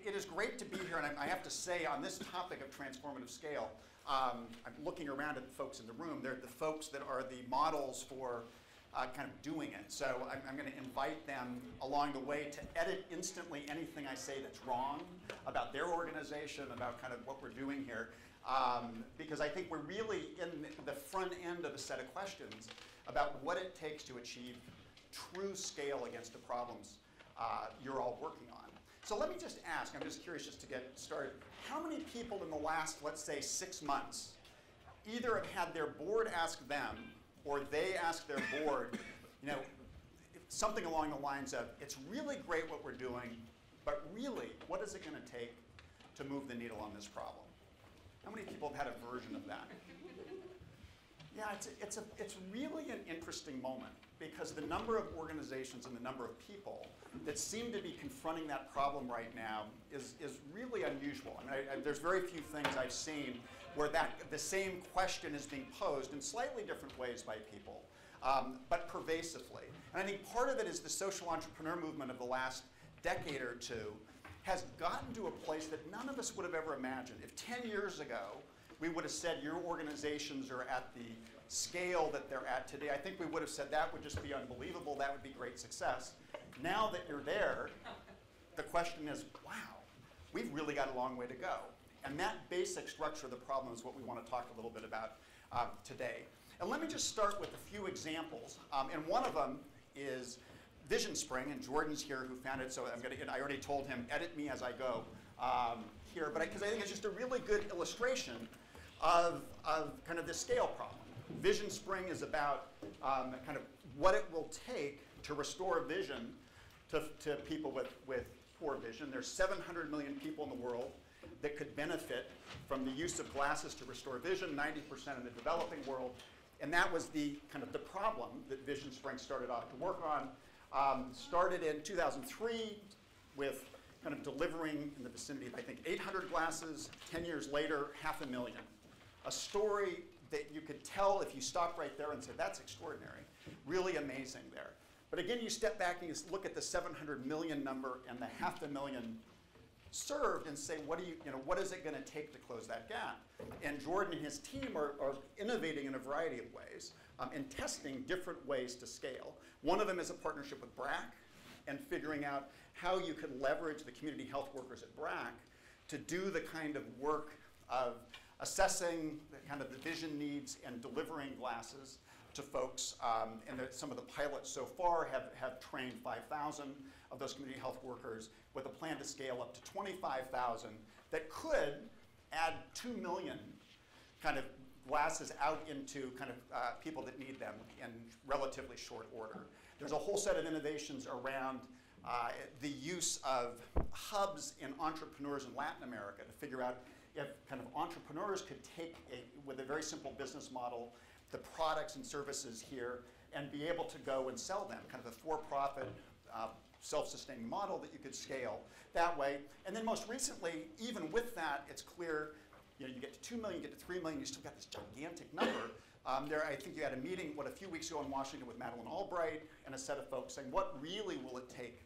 it is great to be here, and I have to say, on this topic of transformative scale, I'm looking around at the folks in the room. They're the folks that are the models for kind of doing it. So I'm going to invite them along the way to edit instantly anything I say that's wrong about their organization, about kind of what we're doing here, because I think we're really in the front end of a set of questions about what it takes to achieve true scale against the problems you're all working on. So let me just ask, I'm just curious just to get started, how many people in the last, let's say, 6 months either have had their board ask them or they ask their board, you know, something along the lines of, it's really great what we're doing, but really, what is it going to take to move the needle on this problem? How many people have had a version of that? Yeah, it's really an interesting moment, because the number of organizations and the number of people that seem to be confronting that problem right now is really unusual. I mean, there's very few things I've seen where the same question is being posed in slightly different ways by people, but pervasively. And I think part of it is the social entrepreneur movement of the last decade or two has gotten to a place that none of us would have ever imagined. If 10 years ago we would have said your organizations are at the scale that they're at today, I think we would have said that would just be unbelievable, that would be great success. Now that you're there, the question is, wow, we've really got a long way to go. And that basic structure of the problem is what we want to talk a little bit about today. And let me just start with a few examples. And one of them is Vision Spring, and Jordan's here who found it, so I already told him, edit me as I go here, but because I think it's just a really good illustration of kind of the scale problem. Vision Spring is about kind of what it will take to restore vision to people with poor vision. There's 700 million people in the world that could benefit from the use of glasses to restore vision, 90% in the developing world. And that was the kind of the problem that Vision Spring started off to work on. Started in 2003 with kind of delivering in the vicinity of, I think, 800 glasses. 10 years later, 500,000. A story that you could tell if you stopped right there and said, that's extraordinary. Really amazing there. But again, you step back and you look at the 700 million number and the 500,000 served and say, what is it going to take to close that gap? And Jordan and his team are innovating in a variety of ways and testing different ways to scale. One of them is a partnership with BRADACH and figuring out how you could leverage the community health workers at BRADACH to do the kind of work of assessing the kind of the vision needs and delivering glasses to folks. And some of the pilots so far have trained 5,000 of those community health workers with a plan to scale up to 25,000 that could add 2 million kind of glasses out into kind of people that need them in relatively short order. There's a whole set of innovations around the use of hubs in entrepreneurs in Latin America to figure out if kind of entrepreneurs could take, with a very simple business model, the products and services here and be able to go and sell them, kind of a for-profit, self-sustaining model that you could scale that way. And then most recently, even with that, it's clear, you get to 2 million, you get to 3 million, you still got this gigantic number. I think you had a meeting, a few weeks ago in Washington with Madeleine Albright and a set of folks saying, what really will it take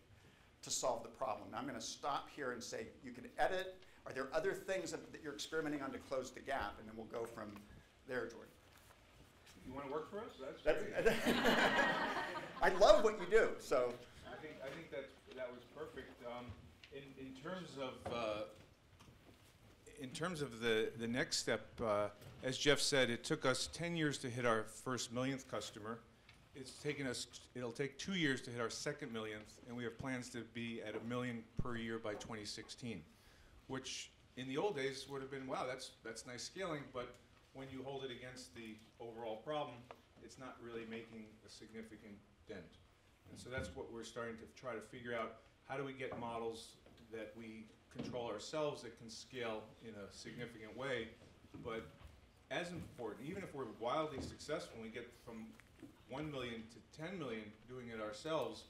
to solve the problem? Now I'm going to stop here and say, you can edit. Are there other things that you're experimenting on to close the gap? And then we'll go from there, Jordan. You want to work for us? That's I love what you do. So I think that was perfect. In terms of the next step, as Jeff said, it took us 10 years to hit our first millionth customer. It'll take 2 years to hit our second millionth, and we have plans to be at 1 million per year by 2016, which in the old days would have been, wow, that's nice scaling, but when you hold it against the overall problem, it's not really making a significant dent. And so that's what we're starting to try to figure out. How do we get models that we control ourselves that can scale in a significant way? But as important, even if we're wildly successful and we get from 1 million to 10 million doing it ourselves,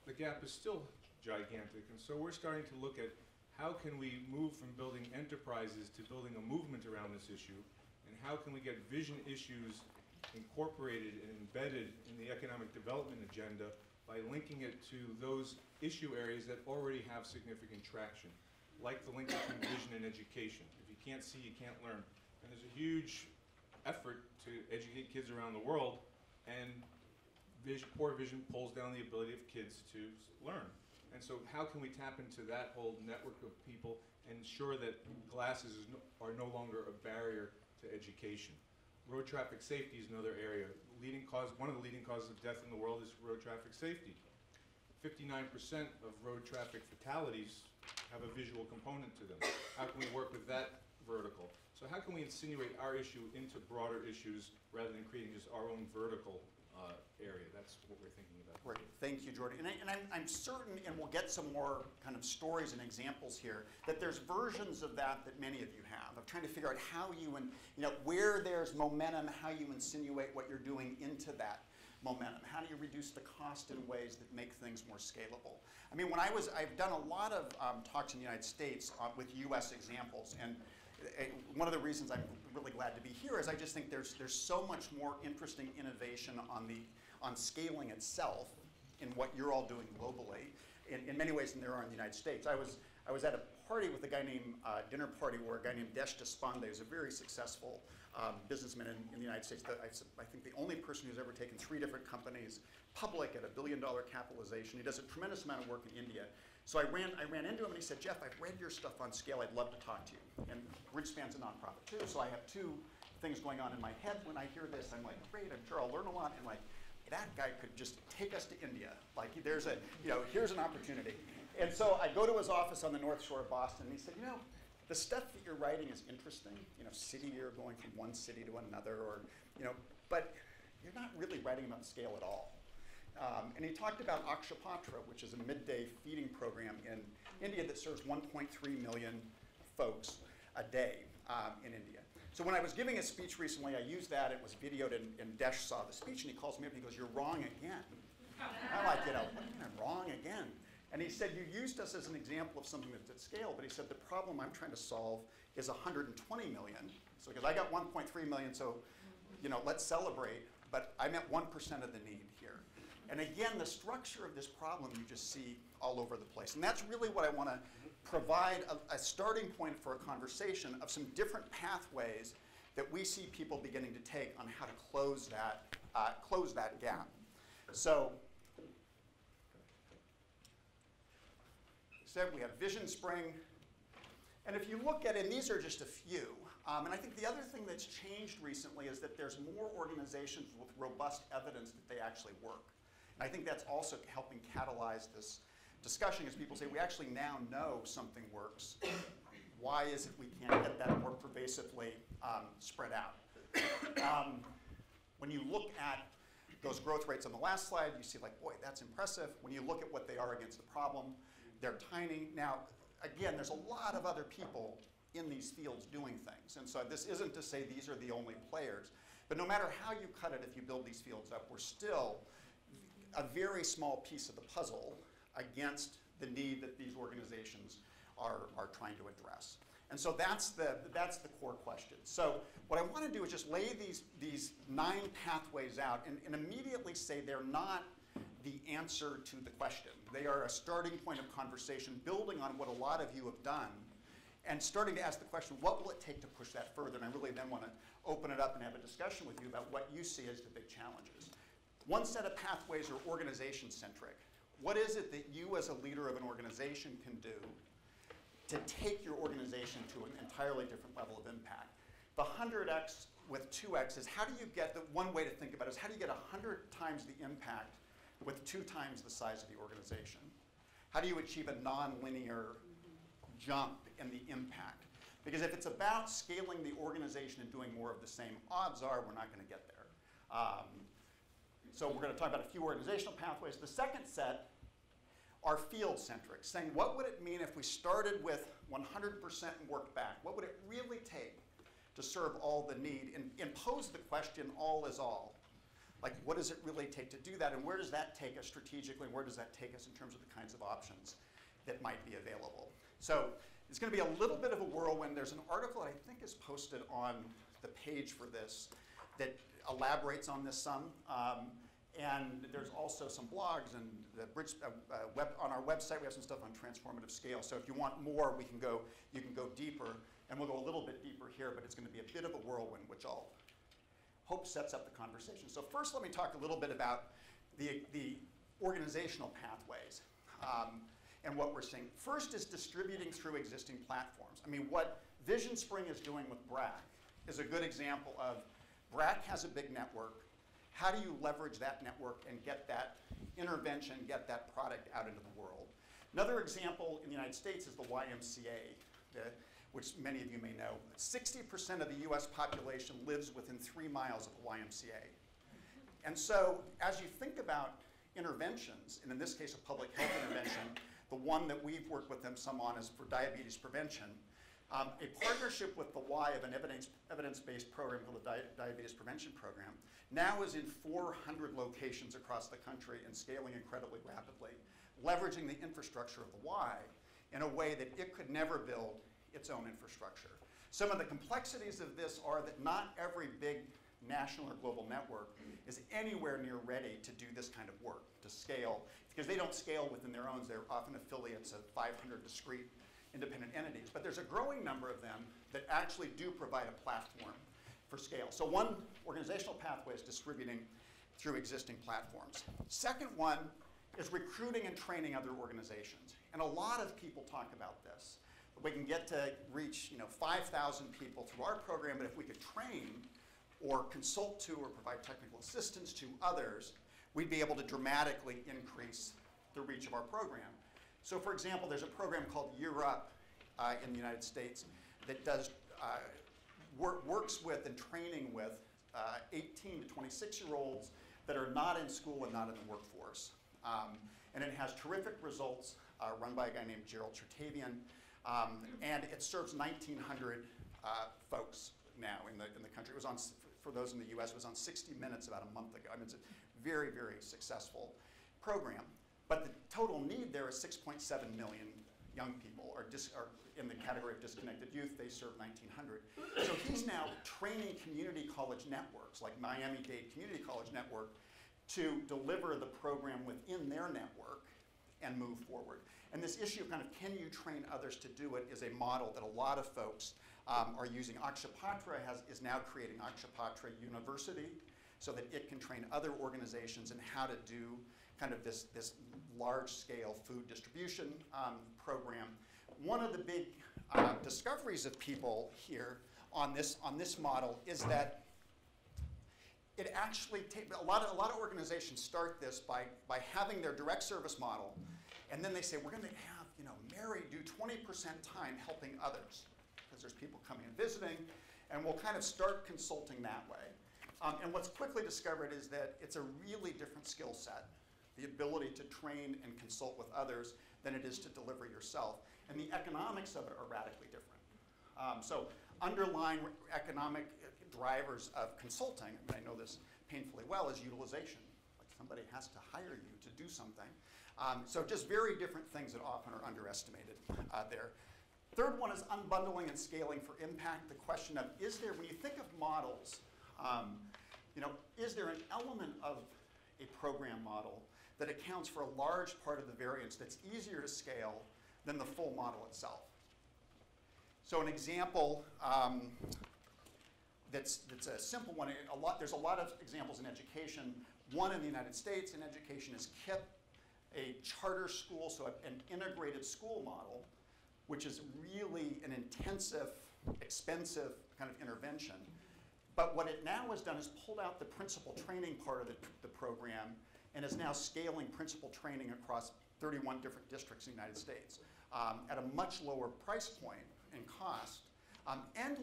the gap is still gigantic. And so we're starting to look at how can we move from building enterprises to building a movement around this issue, and how can we get vision issues incorporated and embedded in the economic development agenda by linking it to those issue areas that already have significant traction, like the link between vision and education. If you can't see, you can't learn. And there's a huge effort to educate kids around the world, and poor vision pulls down the ability of kids to learn. And so how can we tap into that whole network of people and ensure that glasses are no longer a barrier to education? Road traffic safety is another area. One of the leading causes of death in the world is road traffic safety. 59% of road traffic fatalities have a visual component to them. How can we work with that vertical? So how can we insinuate our issue into broader issues rather than creating just our own vertical area? That's what we're thinking about. Great, thank you, Jordan. And I'm certain, and we'll get some more kind of stories and examples here, that there's versions of that many of you have, of trying to figure out how you, where there's momentum, how you insinuate what you're doing into that momentum. How do you reduce the cost in ways that make things more scalable? I mean, I've done a lot of talks in the United States with US examples, and one of the reasons I'm really glad to be here is I just think there's so much more interesting innovation on scaling itself in what you're all doing globally in many ways than there are in the United States. I was at a party with a guy named, dinner party where a guy named Desh Deshpande, who's a very successful businessman in the United States. I think the only person who's ever taken 3 different companies public at $1 billion capitalization. He does a tremendous amount of work in India. So I ran into him and he said, Jeff, I've read your stuff on scale. I'd love to talk to you. And Bridgespan's a nonprofit too, so I have 2 things going on in my head when I hear this. I'm like, great, I'm sure I'll learn a lot. And like, that guy could just take us to India. Like, here's an opportunity. And so I go to his office on the North Shore of Boston, and he said, the stuff that you're writing is interesting. City year, going from one city to another, or but you're not really writing about scale at all. And he talked about Akshapatra, which is a midday feeding program in India that serves 1.3 million folks a day in India. So when I was giving a speech recently, I used that. It was videoed, and Desh saw the speech, and he calls me up and he goes, "You're wrong again." I'm like, what do you mean I'm wrong again? And he said, you used us as an example of something that's at scale, but he said, the problem I'm trying to solve is 120 million. So because I got 1.3 million, so let's celebrate, but I meant 1% of the need here. And again, the structure of this problem you just see all over the place. And that's really what I want to provide a starting point for a conversation of some different pathways that we see people beginning to take on how to close that gap. So, we have Vision Spring, and if you look at it, and these are just a few, and I think the other thing that's changed recently is that there's more organizations with robust evidence that they actually work. And I think that's also helping catalyze this discussion as people say, we actually now know something works. Why is it we can't get that more pervasively spread out? When you look at those growth rates on the last slide, you see like, boy, that's impressive. When you look at what they are against the problem, they're tiny. Now, again, there's a lot of other people in these fields doing things. And so this isn't to say these are the only players. But no matter how you cut it, if you build these fields up, we're still a very small piece of the puzzle against the need that these organizations are trying to address. And so that's the core question. So what I want to do is just lay these 9 pathways out and immediately say they're not the answer to the question. They are a starting point of conversation, building on what a lot of you have done, and starting to ask the question, what will it take to push that further? And I really then want to open it up and have a discussion with you about what you see as the big challenges. One set of pathways are organization-centric. What is it that you as a leader of an organization can do to take your organization to an entirely different level of impact? The 100x with 2x is how do you get, one way to think about it is how do you get 100 times the impact with 2 times the size of the organization? How do you achieve a non-linear jump in the impact? Because if it's about scaling the organization and doing more of the same, odds are we're not going to get there. So we're going to talk about a few organizational pathways. The second set are field-centric, saying what would it mean if we started with 100% and worked back? What would it really take to serve all the need? And pose the question, all is all. Like, what does it really take to do that, and where does that take us strategically, and where does that take us in terms of the kinds of options that might be available? So it's going to be a little bit of a whirlwind. There's an article I think is posted on the page for this that elaborates on this some. And there's also some blogs and the on our website we have some stuff on transformative scale. So if you want more, you can go deeper, and we'll go a little bit deeper here, but it's going to be a bit of a whirlwind, which I'll hope sets up the conversation. So first, let me talk a little bit about the organizational pathways and what we're seeing. First is distributing through existing platforms. I mean, what Vision Spring is doing with BRADACH is a good example of BRADACH has a big network. How do you leverage that network and get that intervention, get that product out into the world? Another example in the United States is the YMCA, which many of you may know. 60% of the US population lives within 3 miles of the YMCA. And so as you think about interventions, and in this case a public health intervention, the one that we've worked with them some on is for diabetes prevention. A partnership with the Y of an evidence-based program called the Diabetes Prevention Program now is in 400 locations across the country and scaling incredibly rapidly, leveraging the infrastructure of the Y in a way that it could never build its own infrastructure. Some of the complexities of this are that not every big national or global network is anywhere near ready to do this kind of work, to scale, because they don't scale within their own. They're often affiliates of 500 discrete independent entities. But there's a growing number of them that actually do provide a platform for scale. So one organizational pathway is distributing through existing platforms. Second one is recruiting and training other organizations. And a lot of people talk about this. We can get to reach 5,000 people through our program, but if we could train or consult to or provide technical assistance to others, we'd be able to dramatically increase the reach of our program. So for example, there's a program called Year Up in the United States that does works with and training with 18 to 26-year-olds that are not in school and not in the workforce. And it has terrific results run by a guy named Gerald Chertavian. And it serves 1,900 folks now in the country. It was on, for those in the US, it was on 60 Minutes about a month ago. I mean, it's a very, very successful program. But the total need there is 6.7 million young people are in the category of disconnected youth. They serve 1,900. So he's now training community college networks, like Miami-Dade Community College Network, to deliver the program within their network and move forward. And this issue of kind of can you train others to do it is a model that a lot of folks are using. Akshapatra is now creating Akshapatra University so that it can train other organizations in how to do kind of this large-scale food distribution program. One of the big discoveries of people here on this model is that it actually takes a lot of organizations start this by having their direct service model, and then they say we're going to have Mary do 20% time helping others because there's people coming and visiting, and we'll kind of start consulting that way. And what's quickly discovered is that it's a really different skill set, the ability to train and consult with others than it is to deliver yourself. And the economics of it are radically different. So underlying economic drivers of consulting, and I know this painfully well, is utilization. Like somebody has to hire you to do something. So just very different things that often are underestimated there. Third one is unbundling and scaling for impact. The question of, when you think of models, is there an element of a program model that accounts for a large part of the variance that's easier to scale than the full model itself? So an example that's a simple one, there's a lot of examples in education. One in the United States in education is KIPP, a charter school, so an integrated school model, which is really an intensive, expensive kind of intervention. But what it now has done is pulled out the principal training part of the program and is now scaling principal training across 31 different districts in the United States at a much lower price point and cost and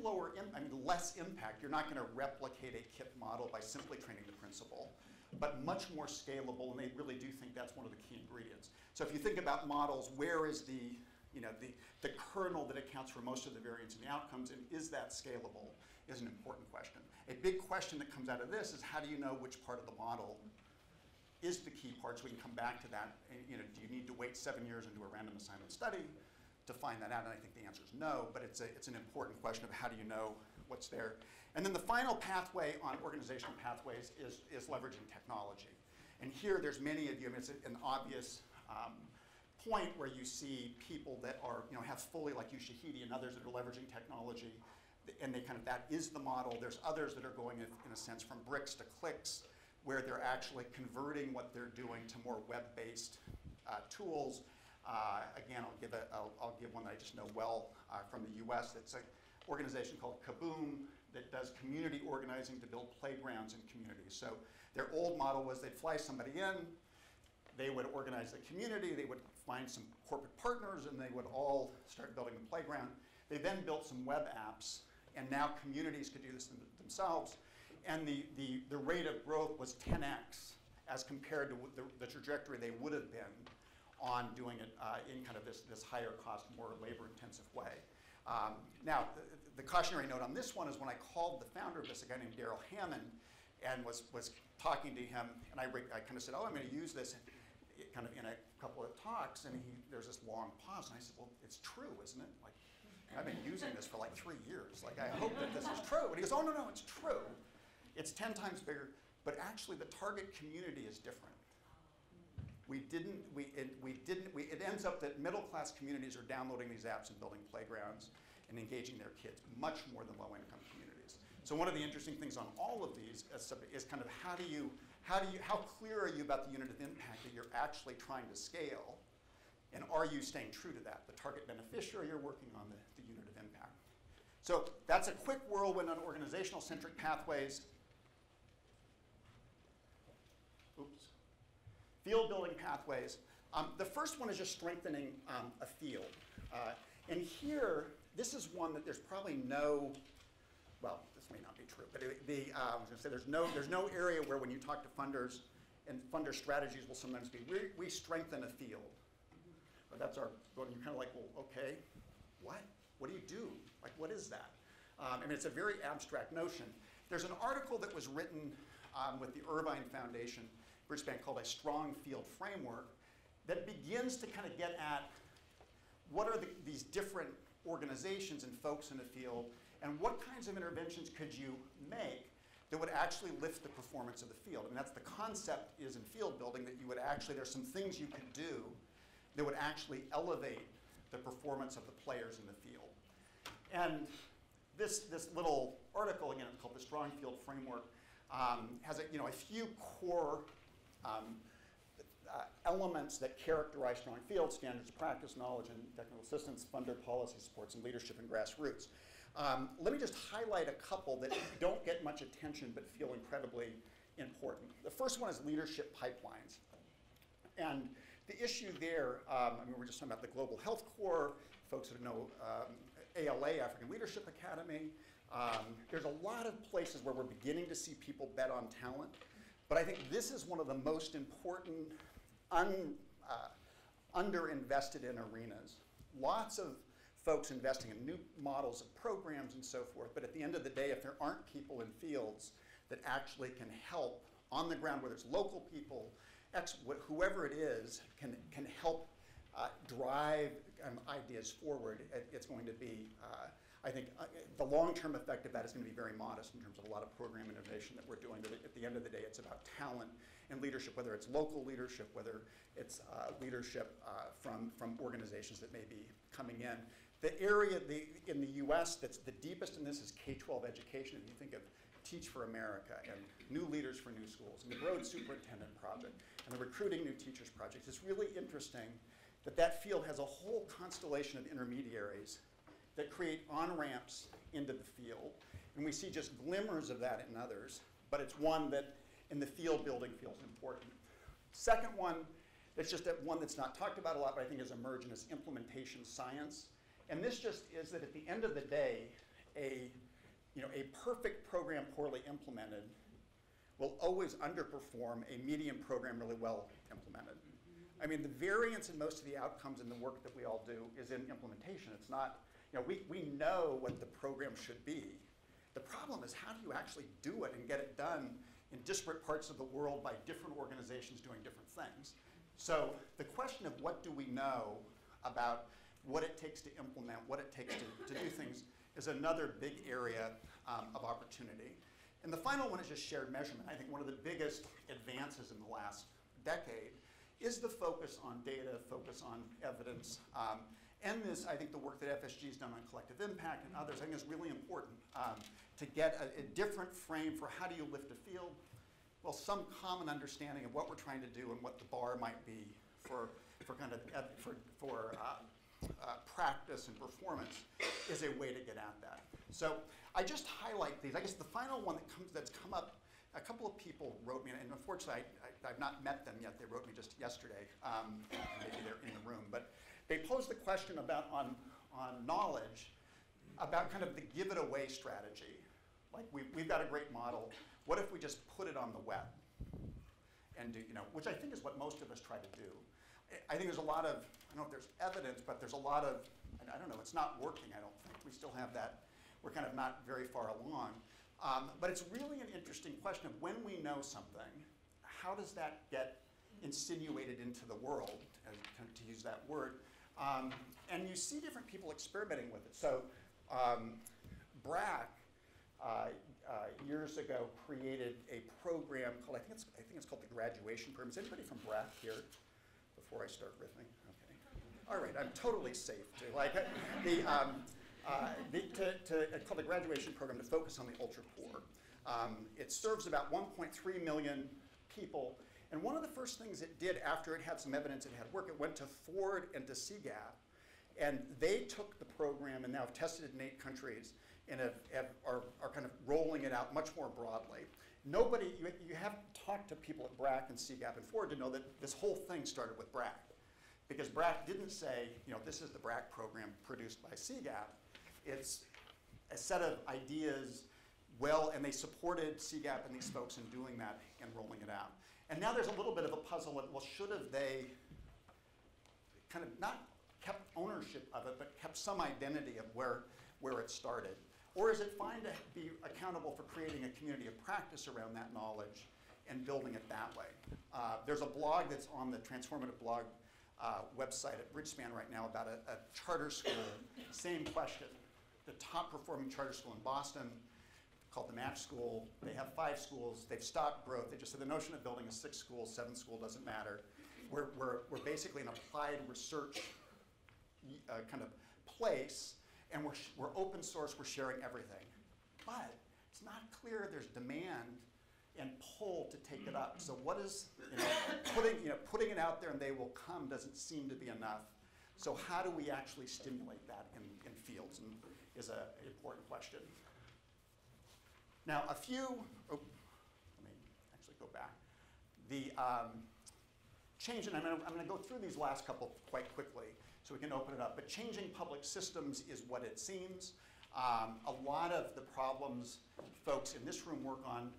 less impact. You're not going to replicate a KIPP model by simply training the principal, but much more scalable, and they really do think that's one of the key ingredients. So if you think about models, where is the kernel that accounts for most of the variance in the outcomes, and is that scalable, is an important question. A big question that comes out of this is how do you know which part of the model is the key part, so we can come back to that. Do you need to wait 7 years and do a random assignment study to find that out? And I think the answer is no, but it's an important question of how do you know what's there. And then the final pathway on organizational pathways is leveraging technology. And here there's many of you, I mean, it's an obvious point where you see people that are, have fully, like you, Shahidi, and others that are leveraging technology, and they kind of, that is the model. There's others that are going, in a sense, from bricks to clicks, where they're actually converting what they're doing to more web-based tools. Again, I'll give one that I just know well from the US. It's an organization called Kaboom that does community organizing to build playgrounds in communities. So their old model was they'd fly somebody in, they would organize the community, they would find some corporate partners, and they would all start building the playground. They then built some web apps, and now communities could do this themselves. And the rate of growth was 10x as compared to the trajectory they would have been on doing it in kind of this higher cost, more labor-intensive way. Now, the cautionary note on this one is when I called the founder of this, a guy named Daryl Hammond, and was talking to him, and I kind of said, oh, I'm going to use this kind of in a couple of talks, and there's this long pause, and I said, well, it's true, isn't it? Like, I've been using this for like 3 years. Like, I hope that this is true. And he goes, oh, no, it's true. It's 10 times bigger, but actually the target community is different. It ends up that middle-class communities are downloading these apps and building playgrounds and engaging their kids much more than low-income communities. So one of the interesting things on all of these is kind of how clear are you about the unit of impact that you're actually trying to scale, and are you staying true to that, the target beneficiary you're working on, the unit of impact. So that's a quick whirlwind on organizational-centric pathways. Oops. Field building pathways. The first one is just strengthening a field. And here, this is one that there's probably no, well, this may not be true, but I was going to say there's no area where when you talk to funders, and funder strategies will sometimes be, we strengthen a field. But that's our, and you're kind of like, well, okay, what? What do you do? Like, what is that? I mean, it's a very abstract notion. There's an article that was written with the Irvine Foundation, Bridgespan, called A Strong Field Framework, that begins to kind of get at what are these different organizations and folks in the field, and what kinds of interventions could you make that would actually lift the performance of the field. And that's the concept is in field building, that you would actually, there's some things you could do that would actually elevate the performance of the players in the field. And this little article, again, it's called The Strong Field Framework, has a few core elements that characterize strong field: standards, practice, knowledge, and technical assistance, funder, policy supports, and leadership and grassroots. Let me just highlight a couple that don't get much attention but feel incredibly important. The first one is leadership pipelines. And the issue there, I mean, we're just talking about the Global Health Corps, folks that know ALA, African Leadership Academy. There's a lot of places where we're beginning to see people bet on talent, but I think this is one of the most important underinvested in arenas. Lots of folks investing in new models of programs and so forth, but at the end of the day, if there aren't people in fields that actually can help on the ground, where there's local people, whoever it is, can help drive ideas forward, it's going to be, I think, the long-term effect of that is going to be very modest in terms of a lot of program innovation that we're doing. But at the end of the day, it's about talent and leadership, whether it's local leadership, whether it's leadership from organizations that may be coming in. The area in the US that's the deepest in this is K-12 education. If you think of Teach for America and New Leaders for New Schools and the Broad Superintendent Project and the Recruiting New Teachers Project, it's really interesting that that field has a whole constellation of intermediaries that create on-ramps into the field. And we see just glimmers of that in others, but it's one that in the field building feels important. Second one, that's just one that's not talked about a lot, but I think is emergent, is implementation science. And this just is that at the end of the day, a perfect program poorly implemented will always underperform a medium program really well implemented. I mean, the variance in most of the outcomes in the work that we all do is in implementation. It's not, we know what the program should be. The problem is, how do you actually do it and get it done in disparate parts of the world by different organizations doing different things? So the question of what do we know about what it takes to implement, what it takes to do things, is another big area of opportunity. And the final one is just shared measurement. I think one of the biggest advances in the last decade is the focus on data, focus on evidence, and this, I think the work that FSG has done on collective impact and others, I think is really important to get a different frame for how do you lift a field. Well, some common understanding of what we're trying to do and what the bar might be for practice and performance is a way to get at that. So I just highlight these. I guess the final one that's come up, a couple of people wrote me, and unfortunately I've not met them yet. They wrote me just yesterday. Maybe they're in the room, but they posed the question about on knowledge, about kind of the give it away strategy. Like we've got a great model. What if we just put it on the web and do, which I think is what most of us try to do. I think there's a lot of, I don't know if there's evidence, but there's a lot of, I don't know, it's not working, I don't think. We still have that, we're kind of not very far along. But it's really an interesting question of when we know something, how does that get insinuated into the world, to use that word? And you see different people experimenting with it. So BRADACH, years ago, created a program called, I think it's called the graduation program. Is anybody from BRADACH here? Before I start riffing, okay. All right, I'm totally safe too. Like it's called the graduation program to focus on the ultra poor. It serves about 1.3 million people. And one of the first things it did after it had some evidence it had worked, it went to Ford and to CGAP, and they took the program and now have tested it in 8 countries and are kind of rolling it out much more broadly. Nobody, you have to talk to people at BRADACH and CGAP and Ford to know that this whole thing started with BRADACH. Because BRADACH didn't say, this is the BRADACH program produced by CGAP. It's a set of ideas, and they supported CGAP and these folks in doing that and rolling it out. And now there's a little bit of a puzzle, well, should have they kind of not kept ownership of it, but kept some identity of where it started? Or is it fine to be accountable for creating a community of practice around that knowledge and building it that way? There's a blog that's on the Transformative blog website at Bridgespan right now about a charter school. Same question. The top performing charter school in Boston, called the Match School. They have 5 schools. They've stopped growth. They just said the notion of building a 6th school, 7th school doesn't matter. We're basically an applied research kind of place. And we're open source, we're sharing everything. But it's not clear there's demand and pull to take it up. So what is, putting it out there and they will come doesn't seem to be enough. So how do we actually stimulate that in fields is an important question. Now let me actually go back. The change, and I'm going to go through these last couple quite quickly, so we can open it up. But changing public systems is what it seems. A lot of the problems folks in this room work on,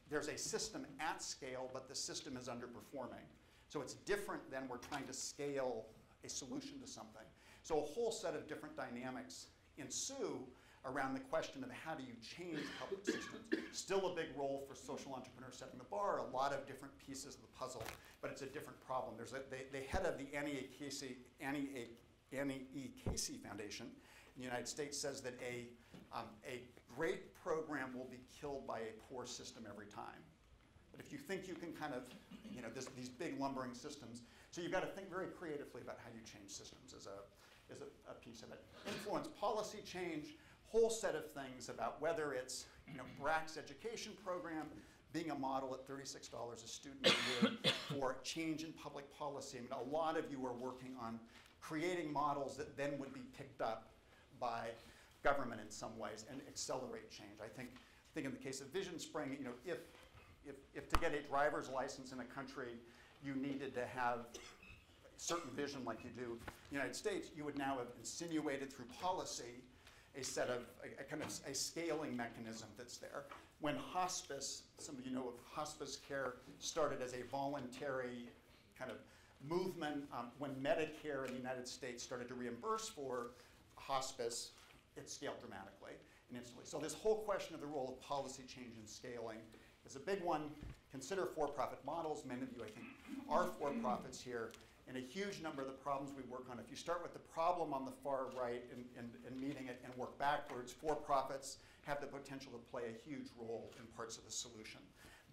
there's a system at scale, but the system is underperforming. So it's different than we're trying to scale a solution to something. So a whole set of different dynamics ensue around the question of how do you change public systems. Still a big role for social entrepreneurs setting the bar, a lot of different pieces of the puzzle, but it's a different problem. There's the head of the Annie E. Casey Foundation in the United States says that a great program will be killed by a poor system every time. But if you think you can kind of, these big lumbering systems, so you've got to think very creatively about how you change systems as a piece of it. Influence policy change, whole set of things about whether it's BRADACH's education program being a model at $36 a student a year for change in public policy. I mean, a lot of you are working on creating models that then would be picked up by government in some ways and accelerate change. I think in the case of Vision Spring, if to get a driver's license in a country you needed to have certain vision like you do in the United States, you would now have insinuated through policy a set of, a kind of a scaling mechanism that's there. When hospice, some of you know of hospice care, started as a voluntary kind of movement, when Medicare in the United States started to reimburse for hospice, it scaled dramatically and instantly. So this whole question of the role of policy change and scaling is a big one. Consider for-profit models. Many of you, I think, are for-profits here. And a huge number of the problems we work on, if you start with the problem on the far right and meeting it and work backwards, for-profits have the potential to play a huge role in parts of the solution.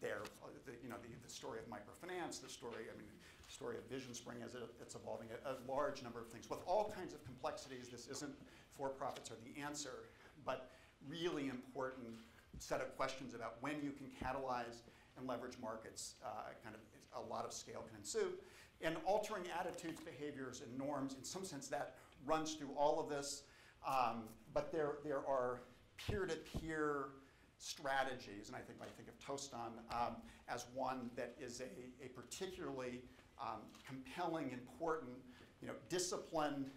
there. The story of microfinance, the story of Vision Spring as it's evolving, a large number of things with all kinds of complexities. This isn't for-profits are the answer, but really important set of questions about when you can catalyze and leverage markets, kind of a lot of scale can ensue. And altering attitudes, behaviors, and norms, in some sense that runs through all of this, but there are peer-to-peer strategies, and I think of Tostan as one that is a particularly compelling, important, disciplined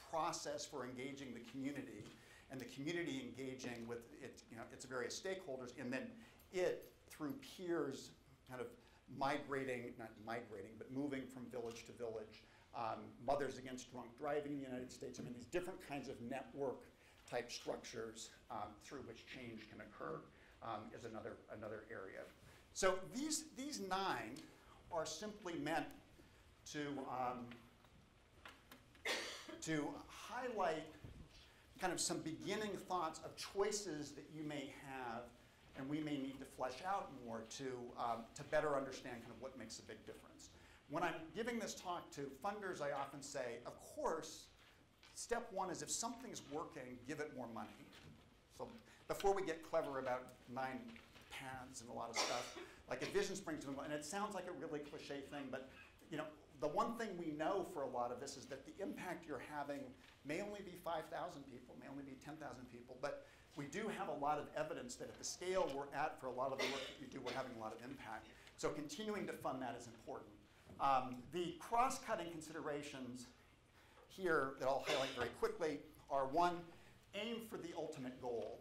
process for engaging the community, and the community engaging with its various stakeholders, and then it, through peers, kind of moving from village to village. Mothers Against Drunk Driving in the United States. These different kinds of network type structures through which change can occur is another area. So these 9 are simply meant to highlight kind of some beginning thoughts of choices that you may have and we may need to flesh out more to better understand kind of what makes a big difference. When I'm giving this talk to funders, I often say, of course, step 1 is if something's working, give it more money. So before we get clever about 9 paths and a lot of stuff, like a Vision Spring, and it sounds like a really cliche thing, but the one thing we know for a lot of this is that the impact you're having may only be 5,000 people, may only be 10,000 people, but we do have a lot of evidence that at the scale we're at for a lot of the work that we do, we're having a lot of impact. So continuing to fund that is important. The cross-cutting considerations here that I'll highlight very quickly are 1, aim for the ultimate goal,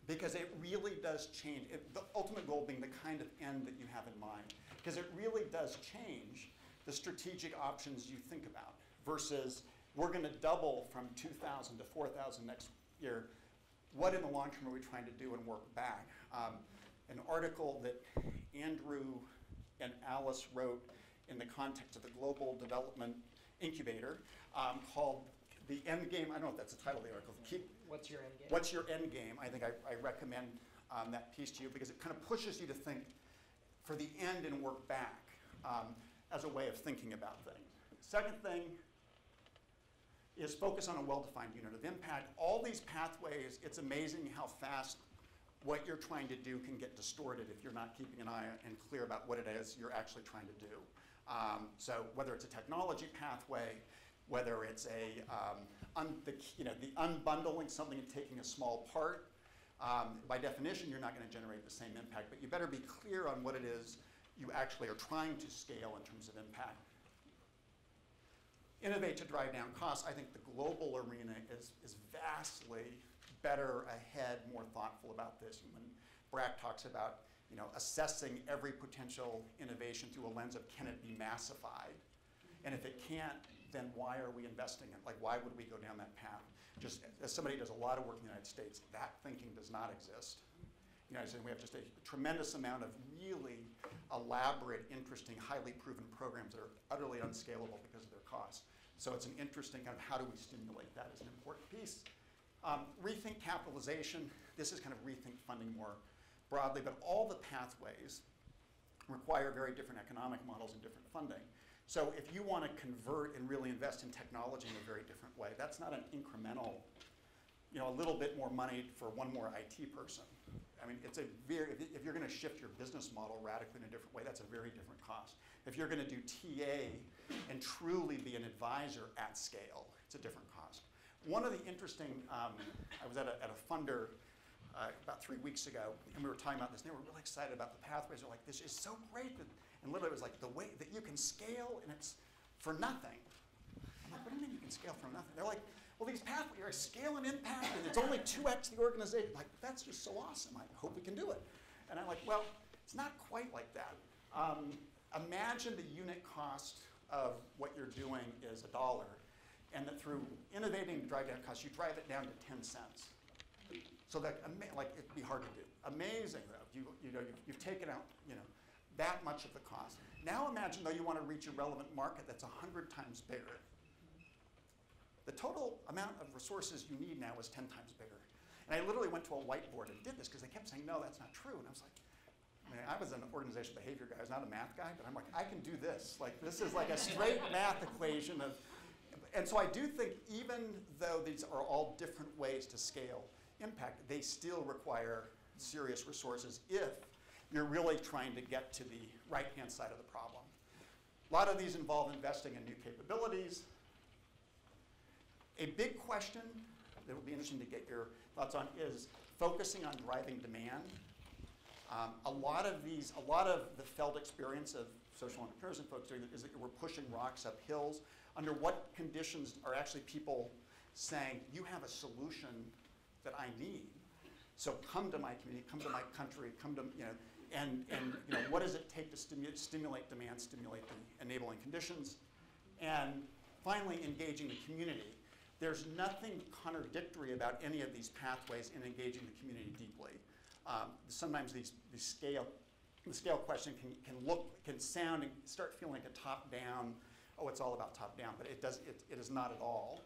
because it really does change, the ultimate goal being the kind of end that you have in mind, because it really does change the strategic options you think about versus we're going to double from 2,000 to 4,000 next year. What in the long term are we trying to do and work back? An article that Andrew and Alice wrote in the context of the Global Development Incubator called The End Game. I don't know if that's the title of the article. What's your end game? What's your end game? I think I recommend that piece to you because it kind of pushes you to think for the end and work back as a way of thinking about things. Second thing is focus on a well-defined unit of impact. All these pathways, it's amazing how fast what you're trying to do can get distorted if you're not keeping an eye and clear about what it is you're actually trying to do. So whether it's a technology pathway, whether it's the unbundling something and taking a small part, by definition you're not going to generate the same impact, but you better be clear on what it is you actually are trying to scale in terms of impact. Innovate to drive down costs. I think the global arena is vastly better ahead, more thoughtful about this. When BRADACH talks about assessing every potential innovation through a lens of can it be massified? And if it can't, then why are we investing in it? Like why would we go down that path? Just as somebody who does a lot of work in the United States, that thinking does not exist. We have just a tremendous amount of really elaborate, interesting, highly proven programs that are utterly unscalable because of their costs. So it's an interesting kind of how do we stimulate that is an important piece. Rethink capitalization. This is kind of rethink funding more broadly, but all the pathways require very different economic models and different funding. So if you want to convert and really invest in technology in a very different way, that's not an incremental, a little bit more money for one more IT person. It's if you're going to shift your business model radically in a different way, that's a very different cost. If you're going to do TA and truly be an advisor at scale, it's a different cost. One of the interesting, I was at a funder about 3 weeks ago, and we were talking about this, and they were really excited about the pathways. They're like, this is so great. And literally it was like the way that you can scale, and it's for nothing. I'm like, what do you mean you can scale for nothing? They're like, well, these pathways are scale and impact, and it's only 2x the organization. I'm like, that's just so awesome. I hope we can do it. And I'm like, well, it's not quite like that. Imagine the unit cost of what you're doing is $1, and that through innovating to drive down costs, you drive it down to 10 cents. So that, it'd be hard to do. Amazing, though. You've taken out, that much of the cost. Now imagine, though, you want to reach a relevant market that's 100 times bigger. The total amount of resources you need now is 10 times bigger. And I literally went to a whiteboard and did this because they kept saying, no, that's not true. And I was like, I mean, I was an organizational behavior guy. I was not a math guy, but I'm like, I can do this. Like, this is like a straight math equation of, and so I do think even though these are all different ways to scale impact, they still require serious resources if you're really trying to get to the right-hand side of the problem. A lot of these involve investing in new capabilities. A big question that will be interesting to get your thoughts on is focusing on driving demand. A lot of the felt experience of social entrepreneurs and folks doing it is that we're pushing rocks up hills. Under what conditions are actually people saying, you have a solution that I need, so come to my community, come to my country, come to, and what does it take to stimulate demand, stimulate the enabling conditions, and finally engaging the community. There's nothing contradictory about any of these pathways in engaging the community deeply. Sometimes the scale question can sound and start feeling like a top-down, oh, it's all about top-down, but it is not at all.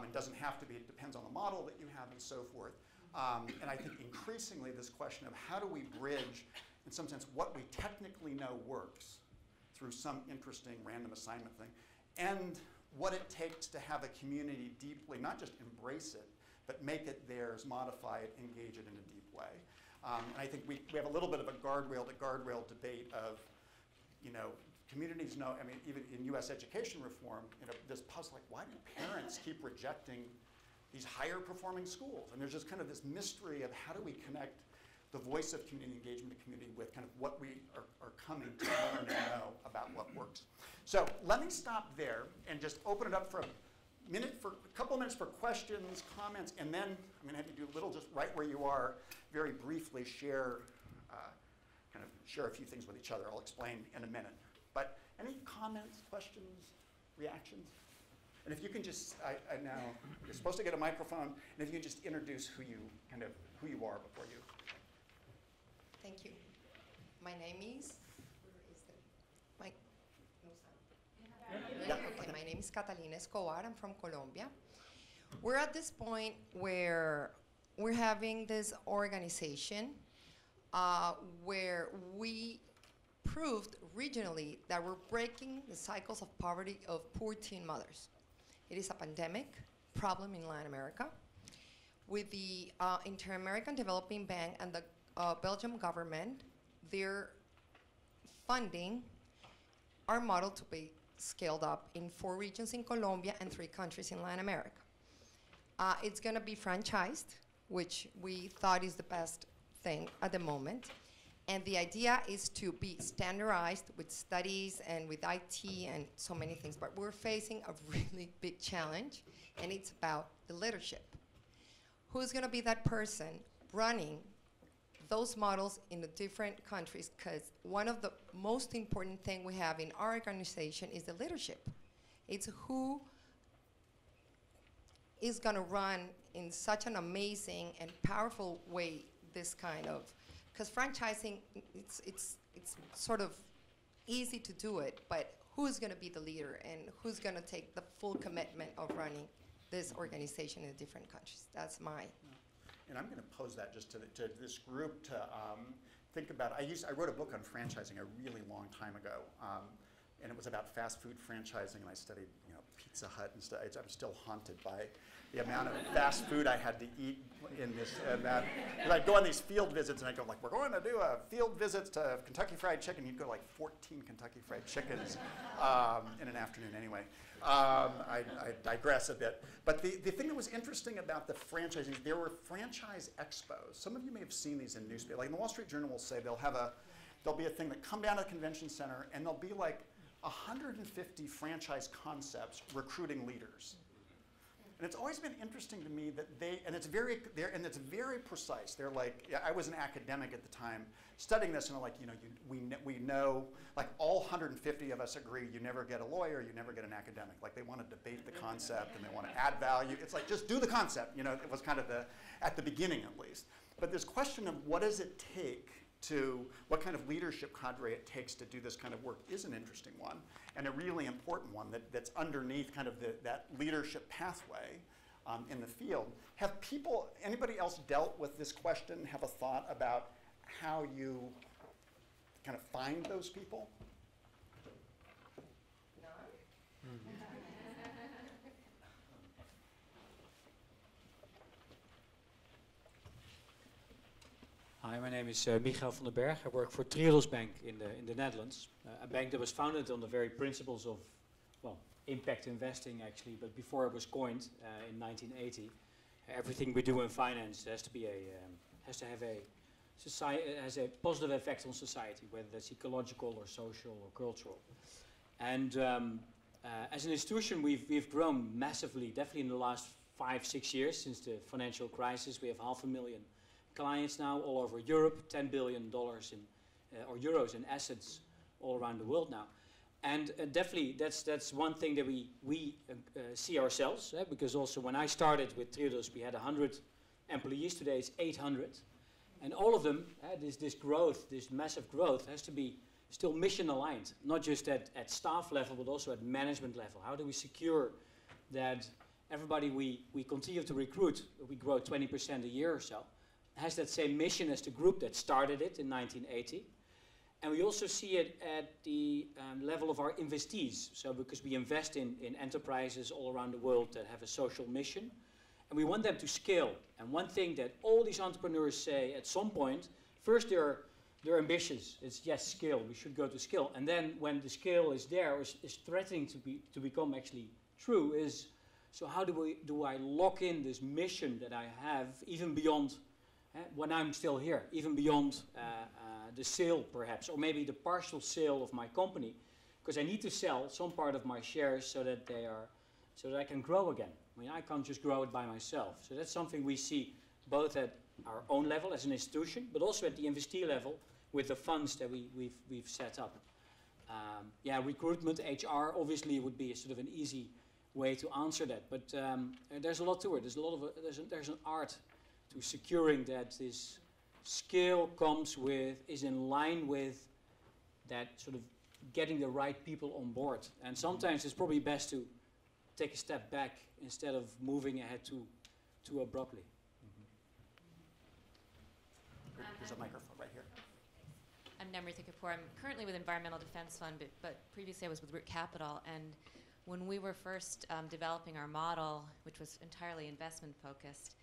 It doesn't have to be, it depends on the model that you have and so forth. And I think increasingly this question of how do we bridge, in some sense, what we technically know works through some interesting random assignment thing, and what it takes to have a community deeply, not just embrace it, but make it theirs, modify it, engage it in a deep way. And I think we have a little bit of a guardrail to guardrail debate of, communities know, I mean, even in US education reform, this puzzle, like, why do parents keep rejecting these higher performing schools? And there's just kind of this mystery of how do we connect the voice of community engagement to community with kind of what we are coming to learn and know about what works. So let me stop there and just open it up for a couple of minutes for questions, comments, and then I'm going to have you do a little, just right where you are, very briefly share a few things with each other. I'll explain in a minute. But any comments, questions, reactions? And if you can just, I know you're supposed to get a microphone, and if you can just introduce who you are before you. Thank you. My name is, Okay, my name is Catalina Escobar. I'm from Colombia. We're at this point where we're having this organization where we proved regionally that we're breaking the cycles of poverty of poor teen mothers. It is a pandemic problem in Latin America. With the Inter-American Developing Bank and the Belgian government, they're funding our model to be scaled up in 4 regions in Colombia and 3 countries in Latin America. It's going to be franchised, which we thought is the best thing at the moment. And the idea is to be standardized with studies and with IT and so many things. But we're facing a really big challenge, and it's about the leadership. Who's going to be that person running those models in the different countries? Because one of the most important things we have in our organization is the leadership. It's who is going to run in such an amazing and powerful way this kind of, because franchising, it's sort of easy to do it, but who's going to be the leader and who's going to take the full commitment of running this organization in the different countries? That's my. And I'm going to pose that just to this group to think about. I wrote a book on franchising a really long time ago, and it was about fast food franchising, and I studied Pizza Hut and stuff. I'm still haunted by the amount of fast food I had to eat in this. And I'd go on these field visits, and I'd go like, we're going to do a field visit to Kentucky Fried Chicken. You'd go like 14 Kentucky Fried Chickens in an afternoon anyway. I digress a bit. But the thing that was interesting about the franchising, there were franchise expos. Some of you may have seen these in newspapers. Like the Wall Street Journal will say there'll be a thing that come down to the convention center, and there'll be like 150 franchise concepts recruiting leaders. And it's always been interesting to me that it's very precise. They're like, I was an academic at the time studying this, and like, we know, like all 150 of us agree, you never get a lawyer, you never get an academic. Like they want to debate the concept and they want to add value. It's like, just do the concept. It was kind of at the beginning at least. But this question of what does it take what kind of leadership cadre it takes to do this kind of work is an interesting one, and a really important one that's underneath kind of that leadership pathway in the field. Have anybody else dealt with this question, have a thought about how you kind of find those people? Hi, my name is Michael van den Berg. I work for Triodos Bank in the Netherlands, a bank that was founded on the very principles of, well, impact investing actually, but before it was coined in 1980, everything we do in finance has to have a positive effect on society, whether that's ecological or social or cultural. And as an institution, we've grown massively, definitely in the last 5-6 years since the financial crisis. We have 500,000 clients now all over Europe, $10 billion or euros in assets all around the world now. And definitely that's one thing that we see ourselves, because also when I started with Triodos, we had 100 employees. Today it's 800. And all of them, this growth, this massive growth, has to be still mission aligned, not just at staff level, but also at management level. How do we secure that everybody we continue to recruit, we grow 20% a year or so, has that same mission as the group that started it in 1980. And we also see it at the level of our investees. So because we invest in enterprises all around the world that have a social mission, and we want them to scale. And one thing that all these entrepreneurs say at some point, first they're ambitious. It's yes, scale, we should go to scale. And then when the scale is there, or is threatening to become actually true, is so how do I lock in this mission that I have even beyond when I'm still here, even beyond the sale perhaps, or maybe the partial sale of my company, because I need to sell some part of my shares so that I can grow again. I mean, I can't just grow it by myself. So that's something we see both at our own level as an institution, but also at the investee level with the funds that we've set up. Yeah, recruitment, HR, obviously would be a sort of an easy way to answer that, but there's a lot to it. There's an art to securing that this scale is in line with that sort of getting the right people on board. And sometimes it's probably best to take a step back instead of moving ahead too abruptly. There's a microphone right here. I'm Namrita Kapoor. I'm currently with Environmental Defense Fund, but previously I was with Root Capital. And when we were first developing our model, which was entirely investment focused,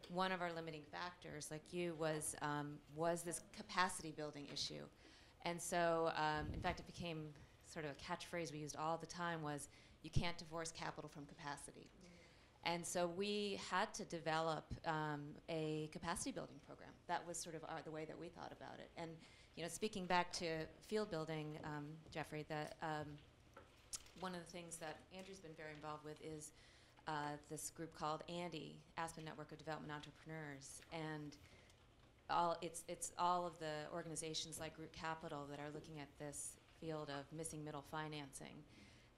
one of our limiting factors, like you, was this capacity building issue. And so, in fact, it became sort of a catchphrase we used all the time was, you can't divorce capital from capacity. And so we had to develop a capacity building program. That was sort of the way that we thought about it. And speaking back to field building, Jeffrey, that one of the things that Andrew's been very involved with is this group called ANDE, Aspen Network of Development Entrepreneurs, and it's all of the organizations like Root Capital that are looking at this field of missing middle financing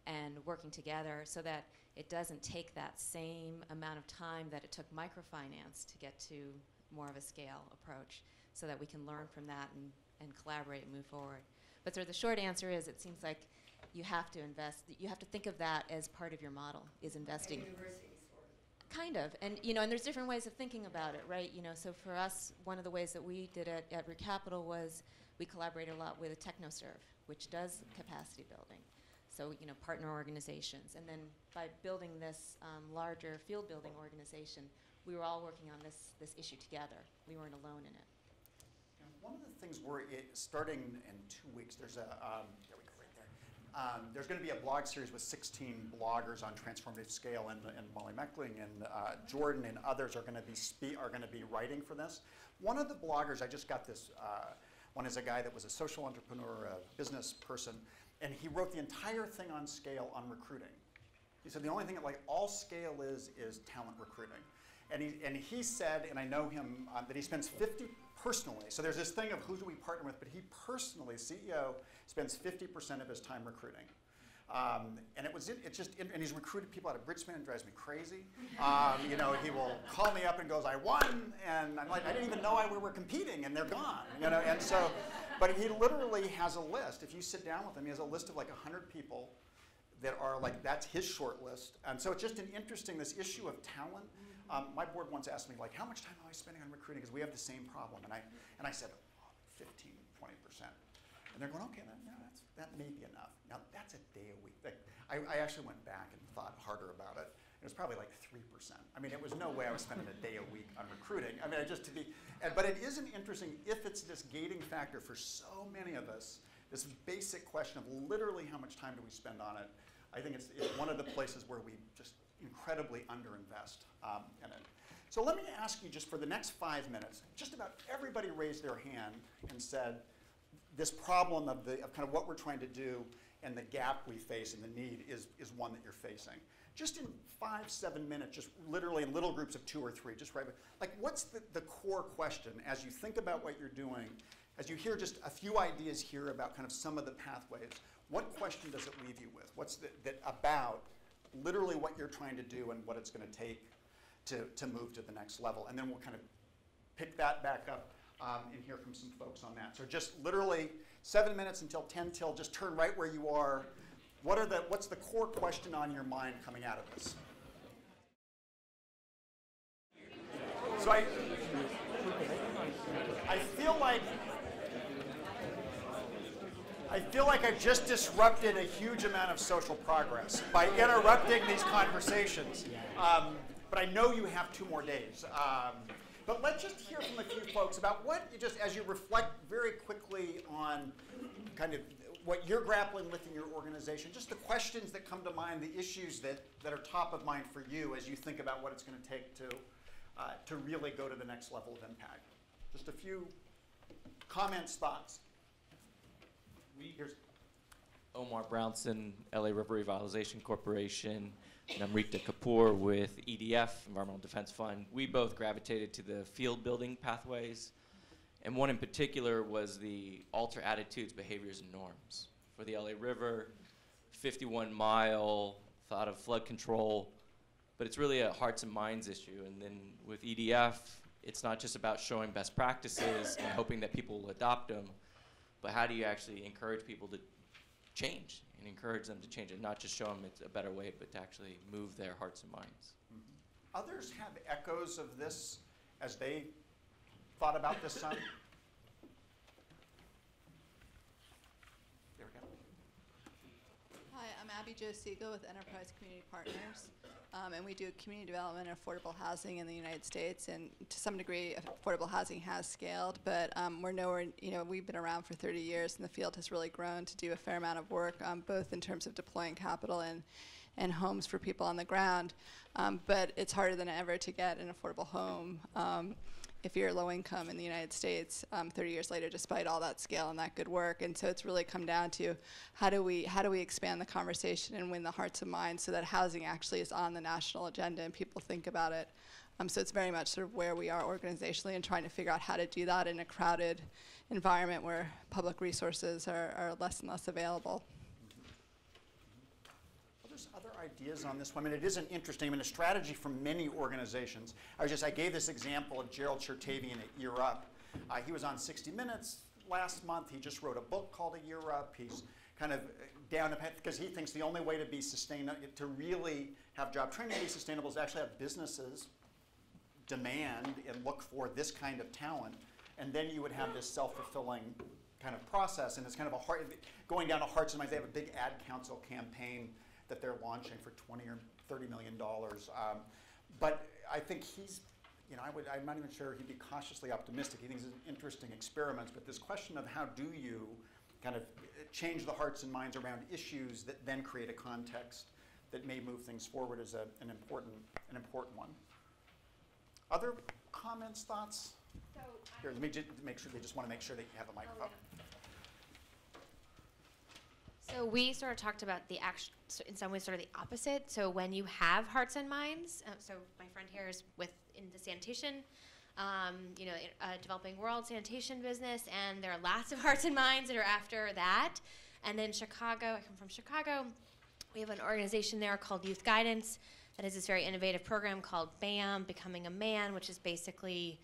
and working together so that it doesn't take that same amount of time that it took microfinance to get to more of a scale approach, so that we can learn from that and collaborate and move forward. But sort of the short answer is, it seems like you have to invest. You have to think of that as part of your model, is investing. Kind of, and and there's different ways of thinking about it, right? So for us, one of the ways that we did it at Root Capital was we collaborated a lot with TechnoServe, which does capacity building. So partner organizations, and then by building this larger field building organization, we were all working on this issue together. We weren't alone in it. One of the things we're starting in 2 weeks, there's a there we go right there. There's going to be a blog series with 16 bloggers on transformative scale, and Molly Meckling and Jordan and others are going to be writing for this. One of the bloggers, I just got this. One is a guy that was a social entrepreneur, a business person, and he wrote the entire thing on scale on recruiting. He said the only thing that all scale is talent recruiting, and he said, and I know him, that he spends 50 personally. So there's this thing of who do we partner with, but he personally, CEO, spends 50% of his time recruiting. And and he's recruited people out of Bridgespan, it drives me crazy. He will call me up and goes, I won, and I'm like, I didn't even know we were competing, and they're gone. And so, but he literally has a list. If you sit down with him, he has a list of 100 people that are that's his short list. And so it's just an interesting, this issue of talent. My board once asked me, how much time am I spending on recruiting? Because we have the same problem. And I said, 15, 20%. And they're going, okay, that may be enough. Now, that's a day a week. Like, I actually went back and thought harder about it. It was probably like 3%. I mean, it was no way I was spending a day a week on recruiting. I mean, but it is an interesting, if it's this gating factor for so many of us, this basic question of literally how much time do we spend on it, I think it's one of the places where we just incredibly underinvest in it. So let me ask you, just for the next 5 minutes, just about everybody raised their hand and said, this problem of kind of what we're trying to do and the gap we face and the need is one that you're facing. Just in 5-7 minutes, just literally in little groups of 2 or 3, just right, like what's the core question as you think about what you're doing, as you hear just a few ideas here about kind of some of the pathways, what question does it leave you with? What's that about literally what you're trying to do and what it's going to take to move to the next level? And then we'll kind of pick that back up and hear from some folks on that. So just literally 7 minutes until 10 till, just turn right where you are. What's the core question on your mind coming out of this? So I feel like I've just disrupted a huge amount of social progress by interrupting these conversations. But I know you have 2 more days. But let's just hear from a few folks about what you just, as you reflect very quickly on kind of what you're grappling with in your organization, just the questions that come to mind, the issues that are top of mind for you as you think about what it's going to take to really go to the next level of impact. Just a few comments, thoughts. Here's Omar Brownson, LA River Revitalization Corporation, and I'm Rita Kapoor with EDF, Environmental Defense Fund. We both gravitated to the field building pathways, and one in particular was the alter attitudes, behaviors, and norms. For the LA River, 51-mile, thought of flood control, but it's really a hearts and minds issue. And then with EDF, it's not just about showing best practices and hoping that people will adopt them, but how do you actually encourage people to change and encourage them to change it, not just show them it's a better way, but to actually move their hearts and minds. Mm-hmm. Others have echoes of this as they thought about this some? There we go. Hi, I'm Abby Jo Siegel with Enterprise Community Partners. And we do community development and affordable housing in the United States, and to some degree affordable housing has scaled, but we're nowhere, we've been around for 30 years and the field has really grown to do a fair amount of work, both in terms of deploying capital and homes for people on the ground, but it's harder than ever to get an affordable home if you're low income in the United States 30 years later, despite all that scale and that good work. And so it's really come down to how do we expand the conversation and win the hearts and minds so that housing actually is on the national agenda and people think about it. So it's very much sort of where we are organizationally and trying to figure out how to do that in a crowded environment where public resources are less and less available. Other ideas on this one? I mean, it is an interesting, a strategy from many organizations. I gave this example of Gerald Chertavian at Year Up. He was on 60 Minutes last month. He just wrote a book called A Year Up. He's kind of down the path because he thinks the only way to be sustainable, to really have job training be sustainable, is actually have businesses demand and look for this kind of talent, and then you would have this self-fulfilling kind of process. And it's kind of going down to hearts and minds. They have a big ad council campaign that they're launching for $20 or $30 million. But I think he's, I'm not even sure he'd be cautiously optimistic. He thinks it's an interesting experiment, but this question of how do you kind of change the hearts and minds around issues that then create a context that may move things forward is an important one. Other comments, thoughts? So here, let me make sure, they just want to make sure that you have a microphone. So we sort of talked about in some ways, sort of the opposite. So when you have hearts and minds, so my friend here is in the sanitation, developing world sanitation business, and there are lots of hearts and minds that are after that. And in Chicago, I come from Chicago, we have an organization there called Youth Guidance that has this very innovative program called BAM, Becoming a Man, which is basically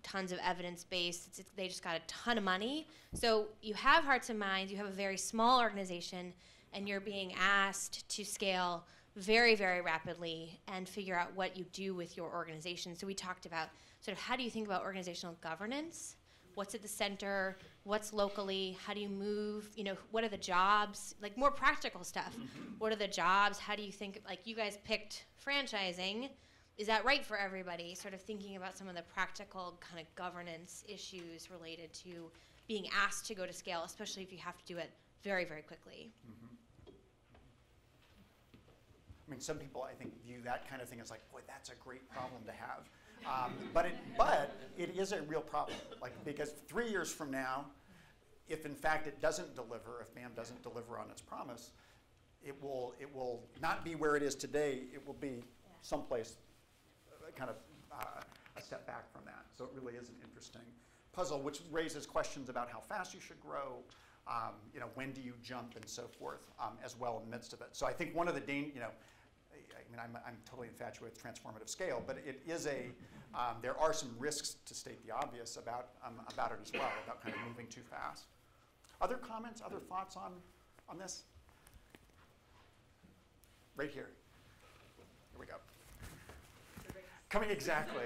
tons of evidence-based. They just got a ton of money. So you have hearts and minds, you have a very small organization, and you're being asked to scale very, very rapidly and figure out what you do with your organization. So we talked about sort of how do you think about organizational governance what's at the center, what's locally, how do you move, you know, what are the jobs, like more practical stuff. What are the jobs, how do you think, like you guys picked franchising, is that right for everybody? Sort of thinking about some of the practical kind of governance issues related to being asked to go to scale, especially if you have to do it very, very quickly. I mean, some people, I think, view that kind of thing as like, boy, that's a great problem to have. But it is a real problem, like, because 3 years from now, if in fact it doesn't deliver, if BAM doesn't deliver on its promise, it will not be where it is today. It will be someplace kind of a step back from that. So it really is an interesting puzzle, which raises questions about how fast you should grow, you know, when do you jump, and so forth, as well in the midst of it. So I think one of the you know, I mean, I'm totally infatuated with transformative scale, but it is there are some risks, to state the obvious, about it as well, about kind of moving too fast. Other comments, other thoughts on this? Right here. Here we go. Coming, exactly.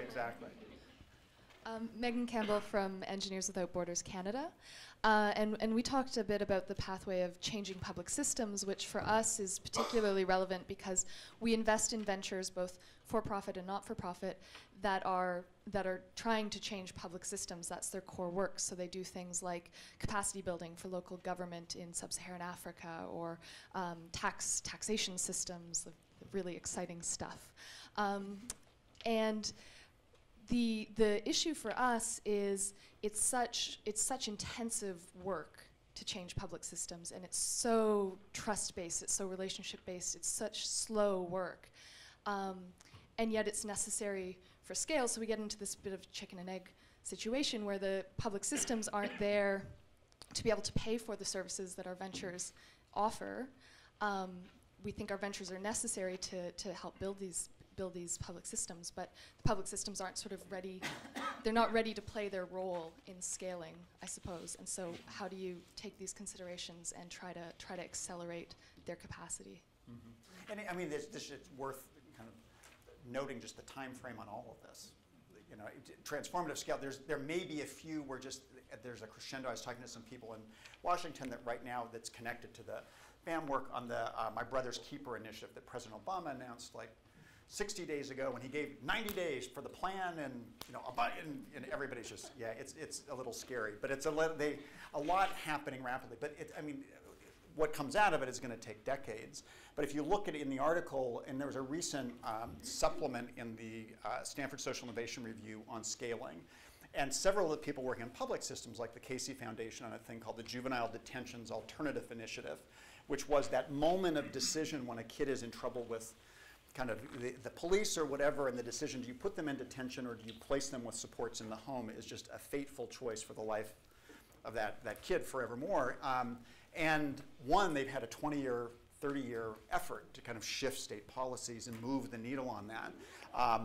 Megan Campbell from Engineers Without Borders Canada. And we talked a bit about the pathway of changing public systems, which for us is particularly relevant because we invest in ventures, both for-profit and not-for-profit, that are trying to change public systems. That's their core work. So they do things like capacity building for local government in sub-Saharan Africa, or taxation systems, the really exciting stuff. And the issue for us is it's such intensive work to change public systems, and it's so trust-based, it's so relationship-based, it's such slow work, and yet it's necessary for scale. So we get into this bit of chicken and egg situation where the public systems aren't there to be able to pay for the services that our ventures offer. We think our ventures are necessary to help build these public systems, but the public systems aren't sort of ready, they're not ready to play their role in scaling, I suppose. And so how do you take these considerations and try to accelerate their capacity? And I mean, it's worth kind of noting just the time frame on all of this. You know, transformative scale, there may be a few where just, there's a crescendo. I was talking to some people in Washington that right now that's connected to the BAM work on the My Brother's Keeper initiative that President Obama announced like 60 days ago, when he gave 90 days for the plan, and you know, and everybody's just, yeah, it's a little scary, but it's a lot happening rapidly. But I mean, what comes out of it is going to take decades. But if you look at it in the article, and there was a recent supplement in the Stanford Social Innovation Review on scaling, and several of the people working on public systems, like the Casey Foundation, on a thing called the Juvenile Detentions Alternative Initiative, which was that moment of decision when a kid is in trouble with kind of the police or whatever, and the decision, do you put them in detention or do you place them with supports in the home, is just a fateful choice for the life of that kid forevermore. And one, they've had a 20-year, 30-year effort to kind of shift state policies and move the needle on that.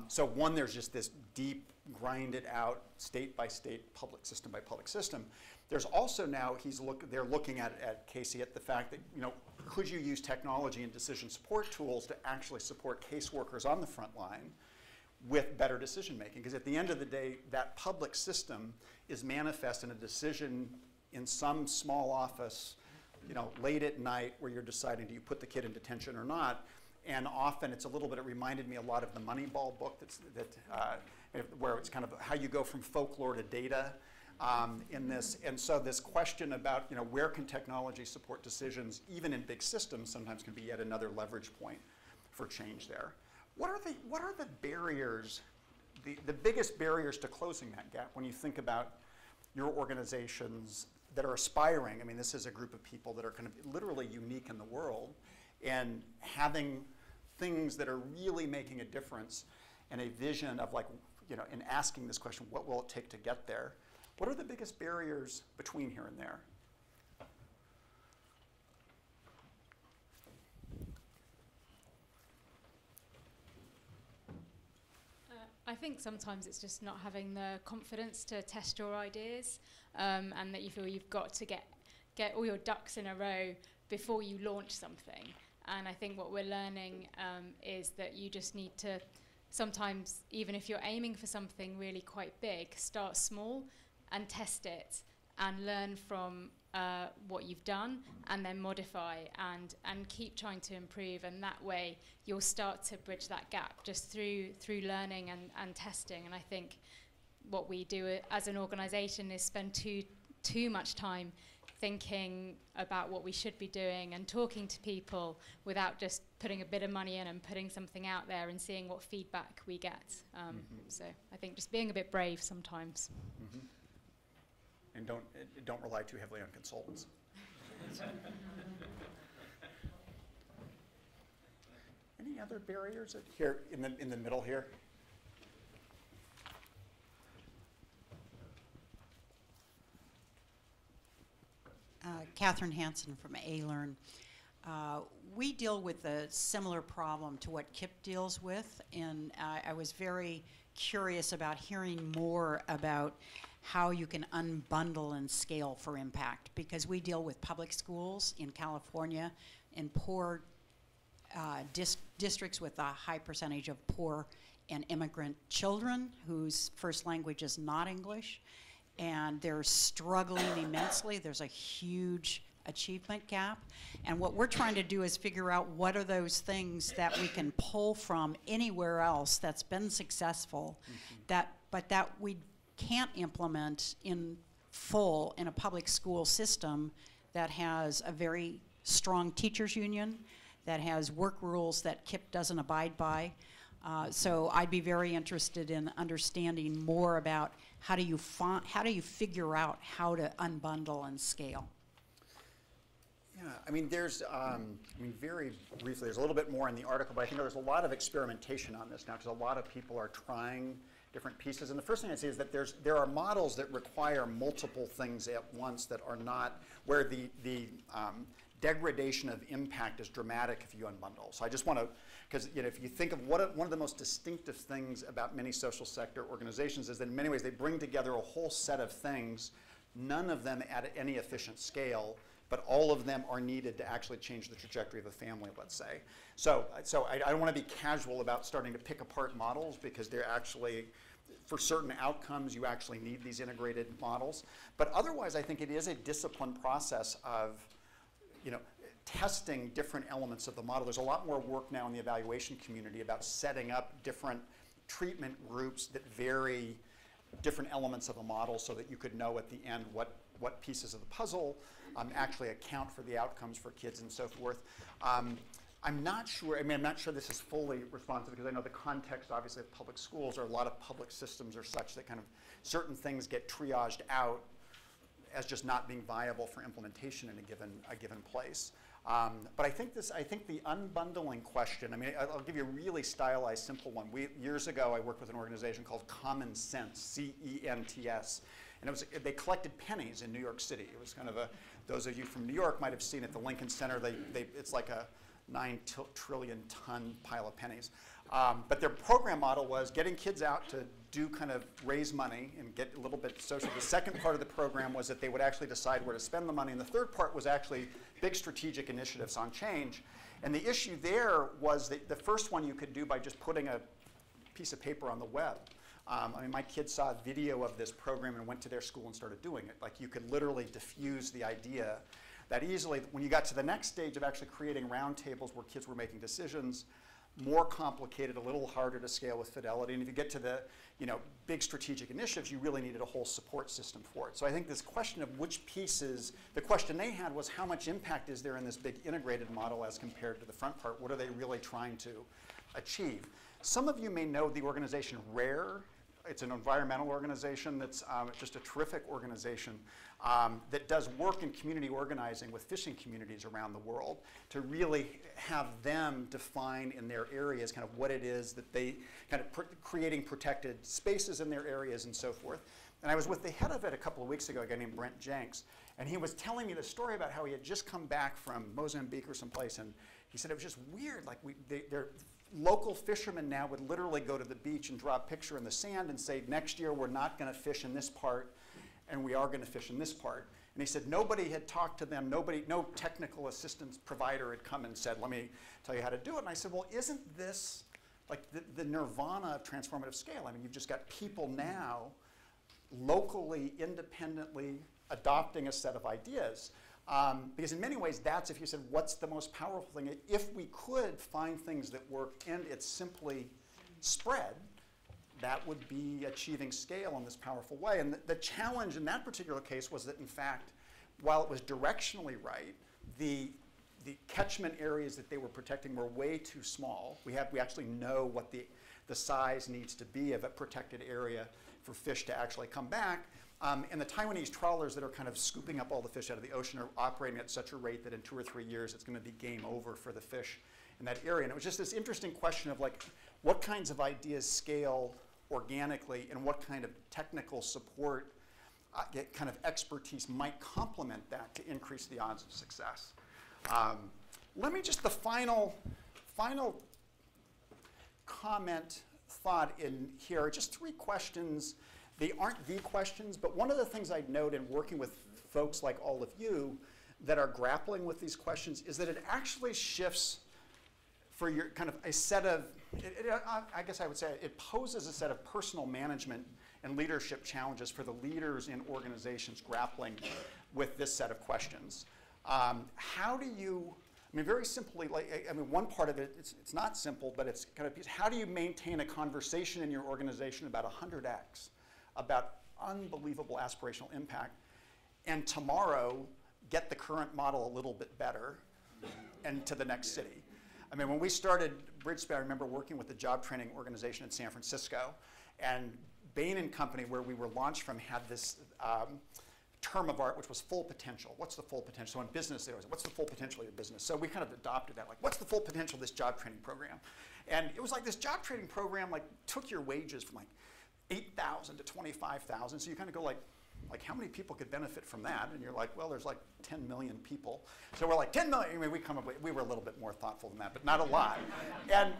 So one, there's just this deep, grinded out, state by state, public system by public system. There's also now, they're looking at Casey, at the fact that, you know, could you use technology and decision support tools to actually support caseworkers on the front line with better decision making? Because at the end of the day, that public system is manifest in a decision in some small office, you know, late at night, where you're deciding, do you put the kid in detention or not? And often it's a little bit, it reminded me a lot of the Moneyball book where it's kind of how you go from folklore to data. In this, and so this question about, you know, where can technology support decisions, even in big systems, sometimes can be yet another leverage point for change there. What are the barriers, the biggest barriers to closing that gap when you think about your organizations that are aspiring? I mean, this is a group of people that are kind of literally unique in the world, and having things that are really making a difference, and a vision of, like, you know, in asking this question, what will it take to get there? What are the biggest barriers between here and there? I think sometimes it's just not having the confidence to test your ideas, and that you feel you've got to get all your ducks in a row before you launch something. And I think what we're learning is that you just need to sometimes, even if you're aiming for something really quite big, start small and test it and learn from what you've done, and then modify and keep trying to improve, and that way you'll start to bridge that gap just through learning and testing. And I think what we do as an organization is spend too much time thinking about what we should be doing and talking to people without just putting a bit of money in and putting something out there and seeing what feedback we get. So I think just being a bit brave sometimes. And don't rely too heavily on consultants. Any other barriers here in the middle here? Catherine Hansen from A-Learn. We deal with a similar problem to what KIP deals with, and I was very curious about hearing more about how you can unbundle and scale for impact, because we deal with public schools in California in poor districts with a high percentage of poor and immigrant children whose first language is not English, and they're struggling immensely. There's a huge achievement gap, and what we're trying to do is figure out what are those things that we can pull from anywhere else that's been successful, but that we can't implement in full in a public school system that has a very strong teachers union, that has work rules that KIP doesn't abide by. So I'd be very interested in understanding more about how do you figure out how to unbundle and scale. Yeah, I mean, there's, very briefly, there's a little bit more in the article, but I think there's a lot of experimentation on this now, because a lot of people are trying different pieces. And the first thing I see is that there are models that require multiple things at once that are not, where the degradation of impact is dramatic if you unbundle. So I just want to, because if you think of one of the most distinctive things about many social sector organizations is that in many ways they bring together a whole set of things, none of them at any efficient scale, but all of them are needed to actually change the trajectory of a family, let's say. So I don't want to be casual about starting to pick apart models, because they're actually, for certain outcomes, you actually need these integrated models. But otherwise, I think it is a disciplined process of, testing different elements of the model. There's a lot more work now in the evaluation community about setting up different treatment groups that vary different elements of a model so that you could know at the end what pieces of the puzzle actually account for the outcomes for kids and so forth. I'm not sure this is fully responsive, because I know the context, obviously, of public schools, or a lot of public systems are such that kind of certain things get triaged out as just not being viable for implementation in a given place. But I think the unbundling question, I'll give you a really stylized, simple one. Years ago, I worked with an organization called Common Sense, C-E-N-T-S. And they collected pennies in New York City. It was kind of those of you from New York might have seen at the Lincoln Center, it's like a 9 trillion ton pile of pennies. But their program model was getting kids out to do kind of raise money and get a little bit social. The second part of the program was that they would actually decide where to spend the money. And the third part was actually big strategic initiatives on change. And the issue there was that the first one you could do by just putting a piece of paper on the web. My kids saw a video of this program and went to their school and started doing it. Like, you could literally diffuse the idea that easily. When you got to the next stage of actually creating roundtables where kids were making decisions, more complicated, a little harder to scale with fidelity. And if you get to the big strategic initiatives, you really needed a whole support system for it. So I think this question of which pieces, the question they had was how much impact is there in this big integrated model as compared to the front part? What are they really trying to achieve? Some of you may know the organization RARE. It's an environmental organization that's just a terrific organization that does work in community organizing with fishing communities around the world to really have them define in their areas kind of what it is that they kind of creating protected spaces in their areas and so forth. And I was with the head of it a couple of weeks ago, a guy named Brent Jenks, and he was telling me the story about how he had just come back from Mozambique or someplace, and he said it was just weird. Like, they're local fishermen now would literally go to the beach and draw a picture in the sand and say, next year we're not going to fish in this part, and we are going to fish in this part. And he said nobody had talked to them, no technical assistance provider had come and said, let me tell you how to do it. And I said, well, isn't this like the nirvana of transformative scale? You've just got people now locally, independently adopting a set of ideas. Because in many ways, that's, if you said, what's the most powerful thing? If we could find things that work and it's simply spread, that would be achieving scale in this powerful way. And the challenge in that particular case was that, in fact, while it was directionally right, the catchment areas that they were protecting were way too small. We actually know what the size needs to be of a protected area for fish to actually come back. And the Taiwanese trawlers that are kind of scooping up all the fish out of the ocean are operating at such a rate that in 2 or 3 years it's going to be game over for the fish in that area. And it was just this interesting question of like, what kinds of ideas scale organically and what kind of technical support, kind of expertise might complement that to increase the odds of success. Let me just, the final comment thought in here are just 3 questions. They aren't the questions, but one of the things I'd note in working with folks like all of you that are grappling with these questions is that it actually shifts for your kind of a set of, I guess I would say it poses a set of personal management and leadership challenges for the leaders in organizations grappling with this set of questions. How do you, I mean, very simply, like, I mean, one part of it, it's not simple, but it's kind of, how do you maintain a conversation in your organization about 100x, about unbelievable aspirational impact, and tomorrow get the current model a little bit better and to the next city? I mean, when we started Bridgespan, I remember working with the job training organization in San Francisco, and Bain & Company, where we were launched from, had this term of art, which was full potential. What's the full potential? So in business, they always, what's the full potential of your business? So we kind of adopted that, like, what's the full potential of this job training program? And it was like this job training program, like, took your wages from like 8,000 to 25,000. So you kind of go like how many people could benefit from that? And you're like, well, there's like 10 million people. So we're like 10 million. I mean, we were a little bit more thoughtful than that, but not a lot. And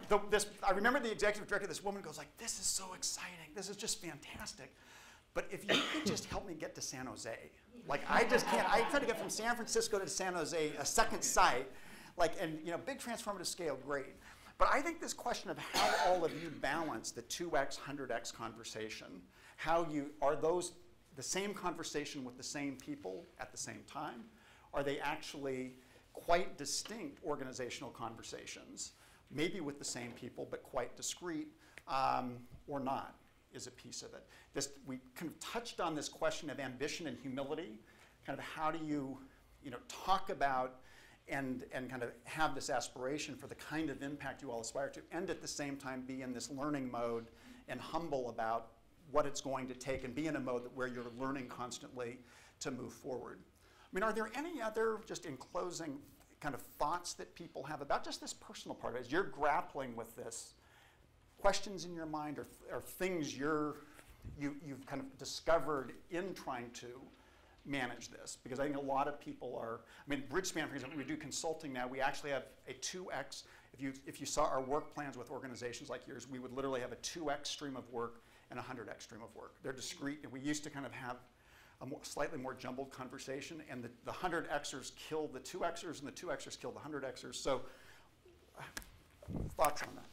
I remember the executive director, this woman goes like, this is so exciting. This is just fantastic. But if you could just help me get to San Jose. Like, I just can't. I try to get from San Francisco to San Jose, a second site. Like, and you know, big transformative scale, great. But I think this question of how all of you balance the 2x, 100x conversation, how you, are those the same conversation with the same people at the same time? Are they actually quite distinct organizational conversations, maybe with the same people, but quite discrete, or not, is a piece of it. We kind of touched on this question of ambition and humility, kind of how do you talk about and kind of have this aspiration for the kind of impact you all aspire to, and at the same time be in this learning mode and humble about what it's going to take, and be in a mode where you're learning constantly to move forward. I mean, are there any other, just in closing, kind of thoughts that people have about just this personal part? As you're grappling with this, questions in your mind or things you've kind of discovered in trying to manage this? Because I think a lot of people are, I mean, Bridgespan, for example, we do consulting now. We actually have a 2x. If you saw our work plans with organizations like yours, we would literally have a 2x stream of work and a 100x stream of work. They're discrete, and we used to kind of have a slightly more jumbled conversation, and the 100xers killed the 2xers, and the 2xers killed the 100xers. So, thoughts on that?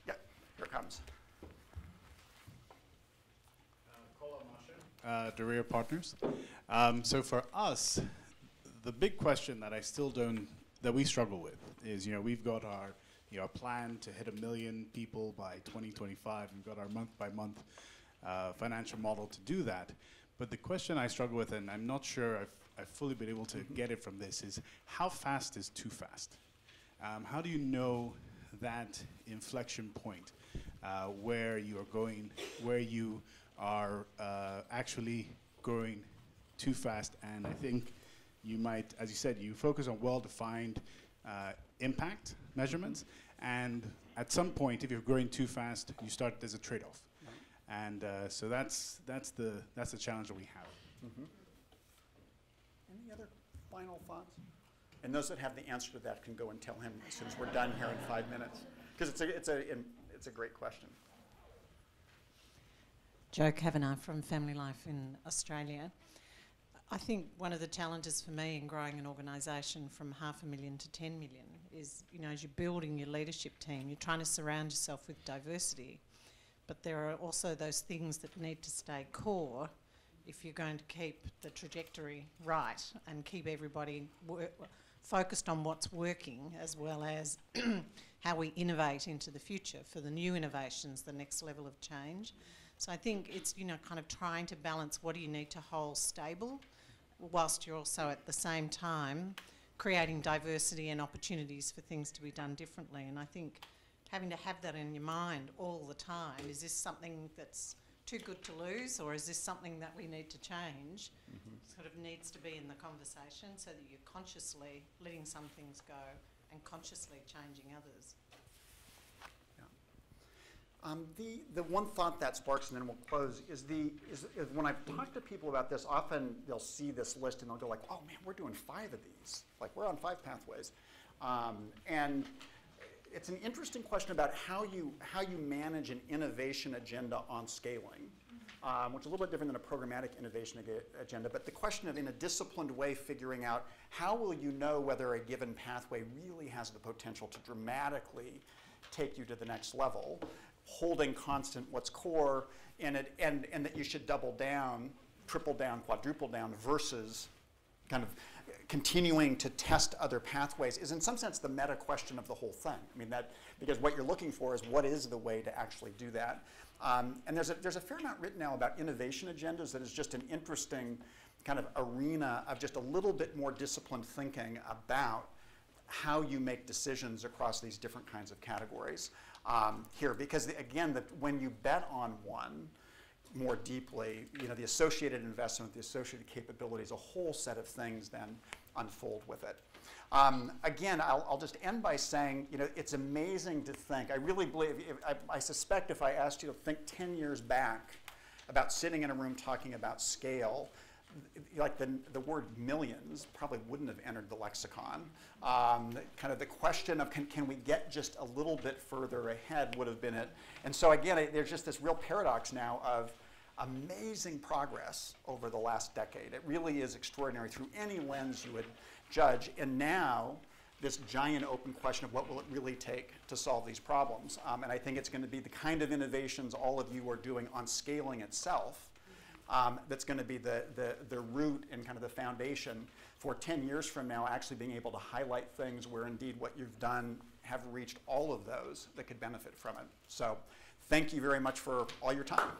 Yeah, here it comes. Career Partners. So for us, the big question that we struggle with is, we've got our plan to hit 1 million people by 2025. We've got our month-by-month financial model to do that. But the question I struggle with, and I'm not sure I've fully been able to get it from this, is how fast is too fast? How do you know that inflection point where you are going, where you are actually growing too fast? And I think you might, as you said, you focus on well-defined impact measurements, and at some point, if you're growing too fast, you start, there's a trade-off. And so that's the challenge that we have. Any other final thoughts? And those that have the answer to that can go and tell him as soon as we're done here in 5 minutes, because it's a great question. Jo Kavanagh from Family Life in Australia. I think one of the challenges for me in growing an organisation from 500,000 to 10 million is, as you're building your leadership team, you're trying to surround yourself with diversity, but there are also those things that need to stay core if you're going to keep the trajectory right and keep everybody focused on what's working, as well as how we innovate into the future for the new innovations, the next level of change. So I think it's, you know, kind of trying to balance what do you need to hold stable, whilst you're also at the same time creating diversity and opportunities for things to be done differently. And I think having to have that in your mind all the time, is this something that's too good to lose, or is this something that we need to change, sort of needs to be in the conversation, so that you're consciously letting some things go and consciously changing others. The one thought that sparks, and then we'll close, is when I've talked to people about this, often they'll see this list and they'll go like, oh man, we're doing 5 of these. Like, we're on 5 pathways. And it's an interesting question about how you manage an innovation agenda on scaling, which is a little bit different than a programmatic innovation agenda. But the question of, in a disciplined way, figuring out how will you know whether a given pathway really has the potential to dramatically take you to the next level, holding constant what's core, and that you should double down, triple down, quadruple down, versus kind of continuing to test other pathways, is in some sense the meta question of the whole thing. I mean, that, because what you're looking for is what is the way to actually do that. And there's a fair amount written now about innovation agendas that is just an interesting kind of arena of just a little bit more disciplined thinking about how you make decisions across these different kinds of categories here. Because again, when you bet on one more deeply, you know, the associated investment, the associated capabilities, a whole set of things then unfold with it. Again, I'll just end by saying, you know, it's amazing to think. I really believe, I suspect if I asked you to think 10 years back about sitting in a room talking about scale, like the word millions probably wouldn't have entered the lexicon. Kind of the question of can we get just a little bit further ahead would have been it. And so again, there's just this real paradox now of amazing progress over the last decade. It really is extraordinary through any lens you would judge. And now this giant open question of what will it really take to solve these problems. And I think it's going to be the kind of innovations all of you are doing on scaling itself that's going to be the root and kind of the foundation for 10 years from now actually being able to highlight things where indeed what you've done have reached all of those that could benefit from it. So thank you very much for all your time.